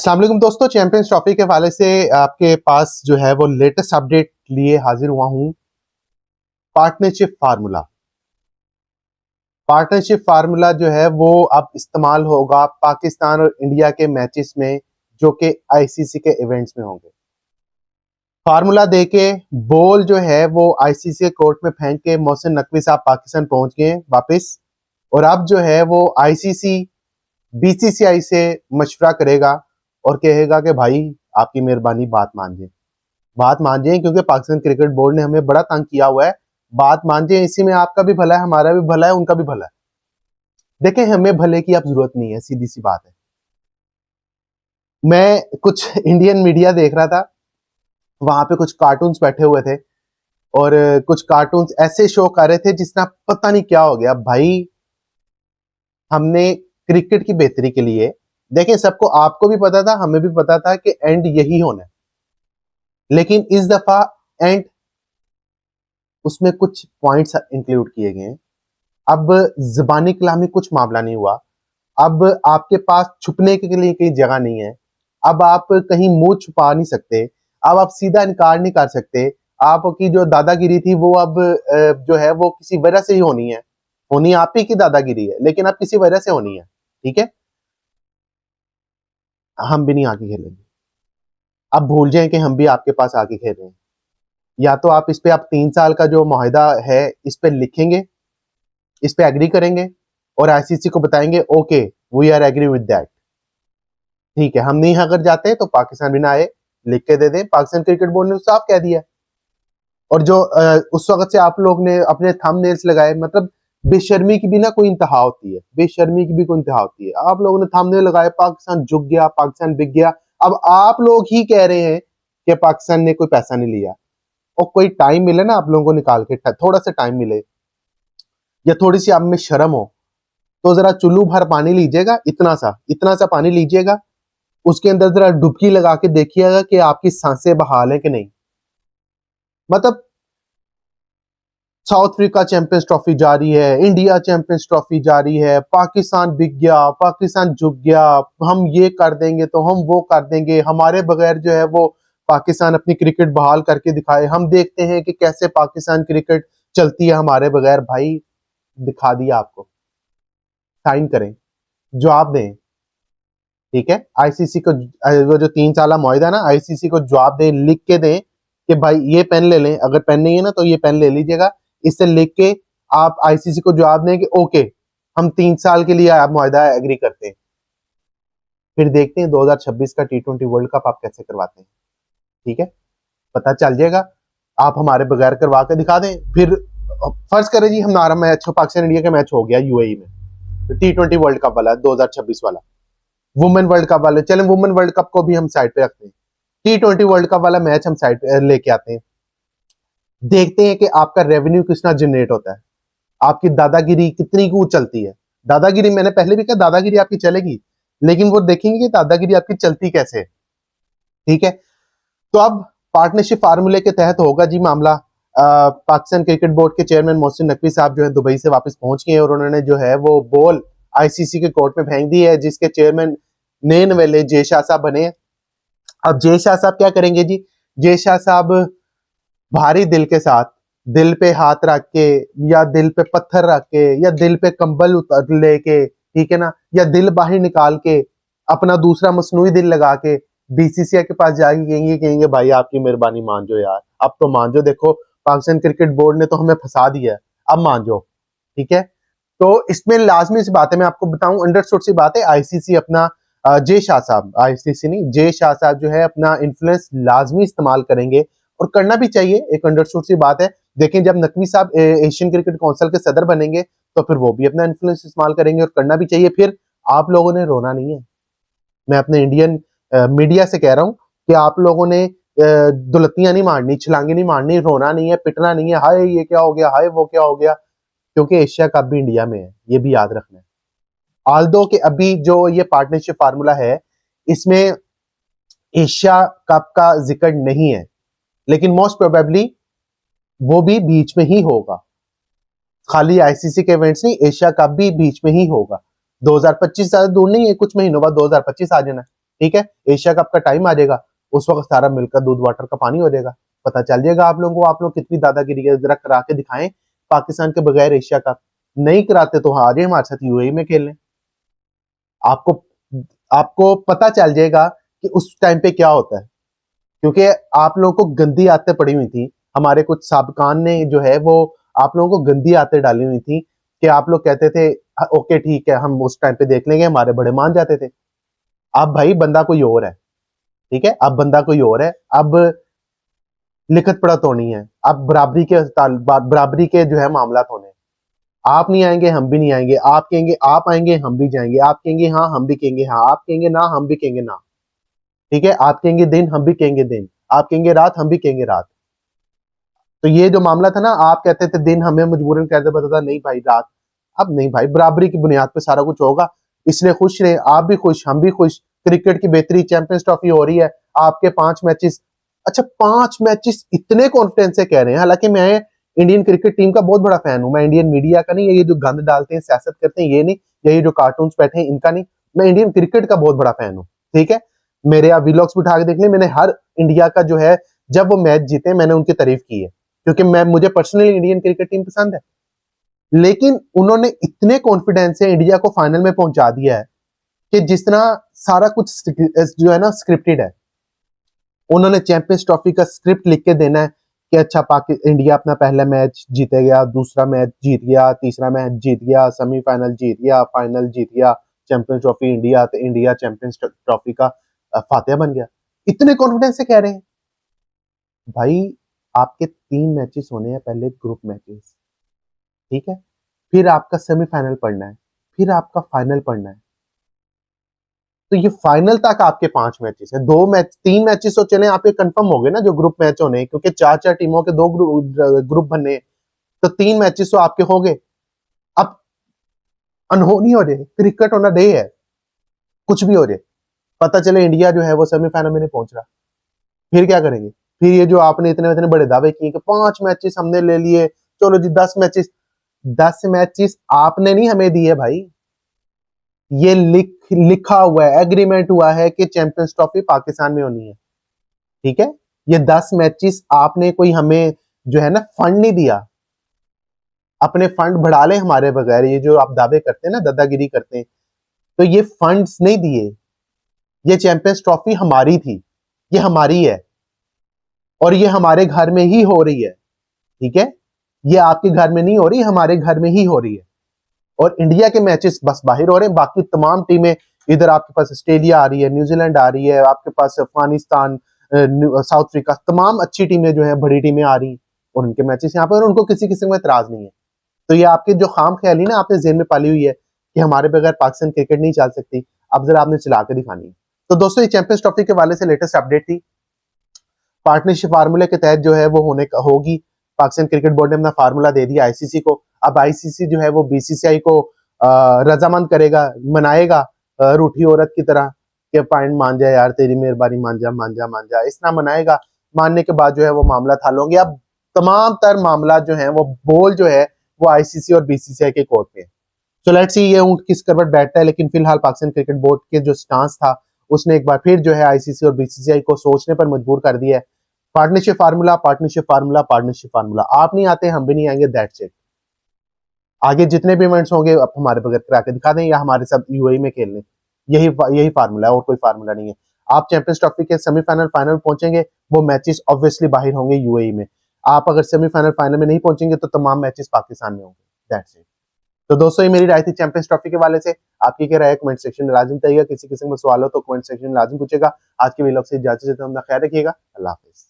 अस्सलाम वालेकुम दोस्तों, चैंपियंस ट्रॉफी के हवाले से आपके पास जो है वो लेटेस्ट अपडेट लिए हाजिर हुआ हूं। पार्टनरशिप फार्मूला पार्टनरशिप फार्मूला जो है वो अब इस्तेमाल होगा पाकिस्तान और इंडिया के मैचेस में, जो कि आईसीसी के इवेंट्स में होंगे। फार्मूला देके बॉल जो है वो आईसीसी के कोर्ट में फेंक के मोहसिन नकवी साहब पाकिस्तान पहुंच गए वापस, और अब जो है वो आईसीसी बीसीसीआई से मशवरा करेगा और कहेगा कि भाई आपकी मेहरबानी बात मान जाए, क्योंकि पाकिस्तान क्रिकेट बोर्ड ने हमें बड़ा तंग किया हुआ है। बात मान जाए, इसी में आपका भी भला है, हमारा भी भला है, उनका भी भला है। देखें, हमें भले की अब जरूरत नहीं है, सीधी सी बात है। मैं कुछ इंडियन मीडिया देख रहा था, वहां पे कुछ कार्टून्स बैठे हुए थे और कुछ कार्टून्स ऐसे शो कर रहे थे जिसना पता नहीं क्या हो गया भाई। हमने क्रिकेट की बेहतरी के लिए, देखें सबको, आपको भी पता था, हमें भी पता था कि एंड यही होना है, लेकिन इस दफा एंड उसमें कुछ पॉइंट्स इंक्लूड किए गए हैं। अब ज़बानी कलामी कुछ मामला नहीं हुआ। अब आपके पास छुपने के लिए कहीं जगह नहीं है। अब आप कहीं मुंह छुपा नहीं सकते। अब आप सीधा इनकार नहीं कर सकते। आपकी जो दादागिरी थी वो अब जो है वो किसी वजह से ही होनी है। होनी आप ही की दादागिरी है, लेकिन अब किसी वजह से होनी है। ठीक है, हम भी नहीं आके खेलेंगे। अब भूल जाएं कि हम भी आपके पास आके खेल रहे हैं। या तो आप इस पे, आप 3 साल का जो मुआहिदा है इस पे लिखेंगे, इस पे एग्री करेंगे और आईसीसी को बताएंगे okay we are agree with that. ठीक है, हम नहीं अगर जाते तो पाकिस्तान भी ना आए, लिख के दे दें। पाकिस्तान क्रिकेट बोर्ड ने साफ कह दिया। और जो उस वक्त से आप लोग ने अपने थंबनेल्स लगाए, मतलब बेशर्मी की भी ना कोई इंतहा होती है, बेशर्मी की भी कोई इंतहा होती है। आप लोगों ने थंबनेल लगाए, पाकिस्तान झुक गया, पाकिस्तान बिक गया। अब आप लोग ही कह रहे हैं कि पाकिस्तान ने कोई पैसा नहीं लिया। और कोई टाइम मिले ना आप लोगों को निकाल के, थोड़ा सा टाइम मिले या थोड़ी सी आप में शर्म हो, तो जरा चुल्लू भर पानी लीजिएगा, इतना सा पानी लीजिएगा, उसके अंदर जरा डुबकी लगा के देखिएगा कि आपकी सांसें बहाल है कि नहीं। मतलब साउथ अफ्रीका चैंपियंस ट्रॉफी जारी है, इंडिया चैंपियंस ट्रॉफी जारी है, पाकिस्तान बिक गया, पाकिस्तान झुक गया, हम ये कर देंगे तो हम वो कर देंगे, हमारे बगैर जो है वो पाकिस्तान अपनी क्रिकेट बहाल करके दिखाए, हम देखते हैं कि कैसे पाकिस्तान क्रिकेट चलती है हमारे बगैर। भाई दिखा दिया आपको, साइन करें, जवाब दें। ठीक है, आईसीसी को वो जो 3 साल मुआहिदा ना, आईसीसी को जवाब दें, लिख के दें कि भाई ये पेन ले लें, अगर पेन नहीं है ना तो ये पेन ले लीजिएगा, इससे लिख के आप आईसीसी को जवाब दें कि ओके हम 3 साल के लिए आप मुआहिदा एग्री करते हैं। फिर देखते हैं 2026 का T20 वर्ल्ड कप आप कैसे करवाते हैं। ठीक है, पता चल जाएगा। आप हमारे बगैर करवा के दिखा दें। फिर फर्ज करें जी हमारा मैच पाकिस्तान इंडिया का मैच हो गया यूएई में, T20 वर्ल्ड कप वाला 2026 वाला, वुमेन वर्ल्ड कप वाले, चलें वुमेन वर्ल्ड कप को भी हम साइड पे रखते हैं, T20 वर्ल्ड कप वाला मैच हम साइड पे लेके आते हैं। देखते हैं कि आपका रेवेन्यू कितना जनरेट होता है, आपकी दादागिरी कितनी को चलती है। दादागिरी मैंने पहले भी कहा, दादागिरी आपकी चलेगी, लेकिन वो देखेंगे कि दादागिरी आपकी चलती कैसे है। ठीक है, तो अब पार्टनरशिप फार्मूले के तहत होगा जी मामला। पाकिस्तान क्रिकेट बोर्ड के चेयरमैन मोहसिन नकवी साहब जो है दुबई से वापस पहुंच गए और उन्होंने जो है वो बॉल आईसीसी के कोर्ट में फेंक दी है, जिसके चेयरमैन नए नवेले जय शाह साहब बने हैं। अब जय शाह साहब क्या करेंगे जी? जय शाह साहब भारी दिल के साथ, दिल पे हाथ रख के या दिल पे पत्थर रख के या दिल पे कंबल उतर लेके, ठीक है ना, या दिल बाहर निकाल के अपना दूसरा मसनूई दिल लगा के बीसीसीआई के पास जाके कहेंगे भाई आपकी मेहरबानी मान जाओ यार, अब तो मान जाओ, देखो पाकिस्तान क्रिकेट बोर्ड ने तो हमें फंसा दिया है, अब मान जाओ। ठीक है, तो इसमें लाजमी सी बात है, मैं आपको बताऊं, अंडरस्टूड सी बात है, आईसीसी अपना जय शाह साहब, आईसीसी नहीं, जय शाह साहब जो है अपना इन्फ्लुएंस लाजमी इस्तेमाल करेंगे और करना भी चाहिए, एक अंडरस्टूड सी बात है। देखें, जब नकवी साहब एशियन क्रिकेट काउंसिल के सदर बनेंगे तो फिर वो भी अपना इन्फ्लुएंस इस्तेमाल करेंगे और करना भी चाहिए। फिर आप लोगों ने रोना नहीं है, मैं अपने इंडियन मीडिया से कह रहा हूं कि आप लोगों ने दुलत्तियां नहीं मारनी, छलांगे नहीं मारनी, रोना नहीं है, पिटना नहीं है, हाय ये क्या हो गया, हाय वो क्या हो गया, क्योंकि एशिया कप भी इंडिया में है, ये भी याद रखना है। आल्दो के अभी जो ये पार्टनरशिप फार्मूला है, इसमें एशिया कप का जिक्र नहीं है, लेकिन मोस्ट प्रोबेबली वो भी बीच में ही होगा। खाली आईसीसी के इवेंट्स नहीं, एशिया कप भी बीच में ही होगा। 2025 ज्यादा दूर नहीं है, कुछ महीनों बाद 2025 आ जाना। ठीक है, एशिया कप का टाइम आ जाएगा, उस वक्त सारा मिलकर दूध वाटर का पानी हो जाएगा, पता चल जाएगा आप लोगों को आप लोग कितनी दादागिरी है। जरा करा के दिखाएं पाकिस्तान के बगैर एशिया कप। नहीं कराते तो आ जाए हमारे साथ यूएई में खेलने, आपको आपको पता चल जाएगा कि उस टाइम पे क्या होता है। क्योंकि आप लोगों को गंदी आदतें पड़ी हुई थी, हमारे कुछ साबकान ने जो है वो आप लोगों को गंदी आदतें डाली हुई थी कि आप लोग कहते थे ओके ठीक है हम उस टाइम पे देख लेंगे, हमारे बड़े मान जाते थे। अब भाई बंदा कोई और है, ठीक है, अब बंदा कोई और है, अब लिखत पढ़त होनी है, अब बराबरी के जो है मामला होने। आप नहीं आएंगे हम भी नहीं आएंगे, आप कहेंगे आप आएंगे हम भी जाएंगे, आप कहेंगे हाँ हम भी कहेंगे हाँ, आप कहेंगे ना हम भी कहेंगे ना, ठीक है, आप कहेंगे दिन हम भी कहेंगे दिन, आप कहेंगे रात हम भी कहेंगे रात। तो ये जो मामला था ना, आप कहते थे दिन, हमें मजबूरन कहते पता था नहीं भाई रात। अब नहीं भाई, बराबरी की बुनियाद पे सारा कुछ होगा, इसलिए खुश रहे, आप भी खुश हम भी खुश। क्रिकेट की बेहतरी, चैंपियंस ट्रॉफी हो रही है, आपके 5 मैचेस, अच्छा 5 मैचेस इतने कॉन्फिडेंस से कह रहे हैं। हालांकि मैं इंडियन क्रिकेट टीम का बहुत बड़ा फैन हूं, मैं इंडियन मीडिया का नहीं, ये जो गंद डालते हैं सियासत करते हैं ये नहीं, या ये जो कार्टून बैठे हैं इनका नहीं, मैं इंडियन क्रिकेट का बहुत बड़ा फैन हूँ, ठीक है। मेरे यहाँ व्लॉग्स उठा के देख ले, मैंने हर इंडिया का जो है जब वो मैच जीते मैंने उनकी तारीफ की है, क्योंकि मैं मुझे पर्सनली इंडियन क्रिकेट टीम पसंद है। लेकिन उन्होंने इतने कॉन्फिडेंस से इंडिया को फाइनल में पहुंचा दिया है कि जिस तरह सारा कुछ जो है ना स्क्रिप्टेड है। उन्होंने चैंपियंस ट्रॉफी का स्क्रिप्ट लिख के देना है कि अच्छा इंडिया अपना पहला मैच जीते गया, दूसरा मैच जीत गया, तीसरा मैच जीत गया, सेमीफाइनल जीत गया, फाइनल जीत गया, चैंपियंस ट्रॉफी इंडिया, तो इंडिया चैंपियंस ट्रॉफी का फातिहा बन गया। इतने कॉन्फिडेंस से कह रहे हैं भाई, आपके 3 मैचेस होने हैं, पहले ग्रुप मैचेस, ठीक है, फिर आपका सेमीफाइनल पढ़ना है, फिर आपका फाइनल पढ़ना है। तो ये फाइनल तक आपके 5 मैचेस है, 3 मैचेस तो चले आपके कंफर्म हो गए ना जो ग्रुप मैच होने, क्योंकि 4-4 टीमों के 2 ग्रुप बनने, तो 3 मैचेस तो आपके हो गए। अब अनहोनी हो जाए, क्रिकेट होना डे है, कुछ भी हो जाए, पता चले इंडिया जो है वो सेमीफाइनल में नहीं पहुंच रहा, फिर क्या करेंगे? फिर ये जो आपने इतने इतने बड़े दावे किए कि 5 मैचेस हमने ले लिए, चलो जी 10 मैचेस, 10 मैचेस आपने नहीं हमें दिए भाई, ये लिखा हुआ है, एग्रीमेंट हुआ है कि चैंपियंस ट्रॉफी पाकिस्तान में होनी है, ठीक है। ये 10 मैचेस आपने कोई हमें जो है ना फंड नहीं दिया, अपने फंड बढ़ा ले हमारे बगैर, ये जो आप दावे करते हैं ना दादागिरी करते हैं, तो ये फंड्स नहीं दिए, ये चैंपियंस ट्रॉफी हमारी थी, ये हमारी है, और ये हमारे घर में ही हो रही है, ठीक है, ये आपके घर में नहीं हो रही, हमारे घर में ही हो रही है। और इंडिया के मैचेस बस बाहर हो रहे हैं, बाकी तमाम टीमें, इधर आपके पास ऑस्ट्रेलिया आ रही है, न्यूजीलैंड आ रही है, आपके पास अफगानिस्तान, साउथ अफ्रीका, तमाम अच्छी टीमें जो है बड़ी टीमें आ रही, और उनके मैचेस यहाँ पर, और उनको किसी किस्म का एतराज नहीं है। तो ये आपके जो खाम ख्याली ना आपने जेहन में पाली हुई है कि हमारे बगैर पाकिस्तान क्रिकेट नहीं चल सकती, अब जरा आपने चला के दिखानी है। तो दोस्तों ये चैंपियंस ट्रॉफी के वाले से लेटेस्ट अपडेट थी, पार्टनरशिप फार्मूले के तहत जो है वो होगी। पाकिस्तान क्रिकेट बोर्ड ने अपना फार्मूला दे दिया आईसीसी को, अब आईसीसी जो है वो बीसीसीआई को रजामंद करेगा, मनाएगा रूठी औरत की तरह कि पॉइंट मान जा यार, तेरी मेहरबानी, मान जा मान जा मान जा, इस तरह मनाएगा। मानने के बाद जो है वो मामला थाल होंगे। अब तमाम तर मामला जो है वो बोल जो है वो आईसीसी और बीसीसीआई के कोर्ट में। सो लेट्स सी ये ऊंट किस करवट बैठता है, लेकिन फिलहाल पाकिस्तान क्रिकेट बोर्ड के जो स्टांस था उसने एक बार फिर जो है आईसीसी और बीसीसीआई को सोचने पर मजबूर कर दिया है। Partnership formula, partnership formula, partnership formula, आप नहीं आते हम भी नहीं आएंगे, दैट्स इट। आगे जितने भी इवेंट्स होंगे आप हमारे बगैर करा के दिखा दें या हमारे साथ यूएई में खेल लें, यही फार्मूला है और कोई फार्मूला नहीं है। आप चैंपियंस ट्रॉफी के सेमीफाइनल फाइनल पहुंचेंगे, वो मैचेस ऑब्वियसली बाहर होंगे यूएई में। आप अगर सेमीफाइनल फाइनल में नहीं पहुंचेंगे तो तमाम मैचेस पाकिस्तान में होंगे, दैट्स इट। तो दोस्तों ये मेरी राय थी चैंपियंस ट्रॉफी के वाले से, आपकी क्या राय है कमेंट सेक्शन में लाजिम बताइएगा, किसी किस्म का सवाल हो तो कमेंट सेक्शन में लाजिम पूछेगा। आज के वीडियो से इजाजत देता हूं, अपना ख्याल रखिएगा, अल्लाह हाफिज।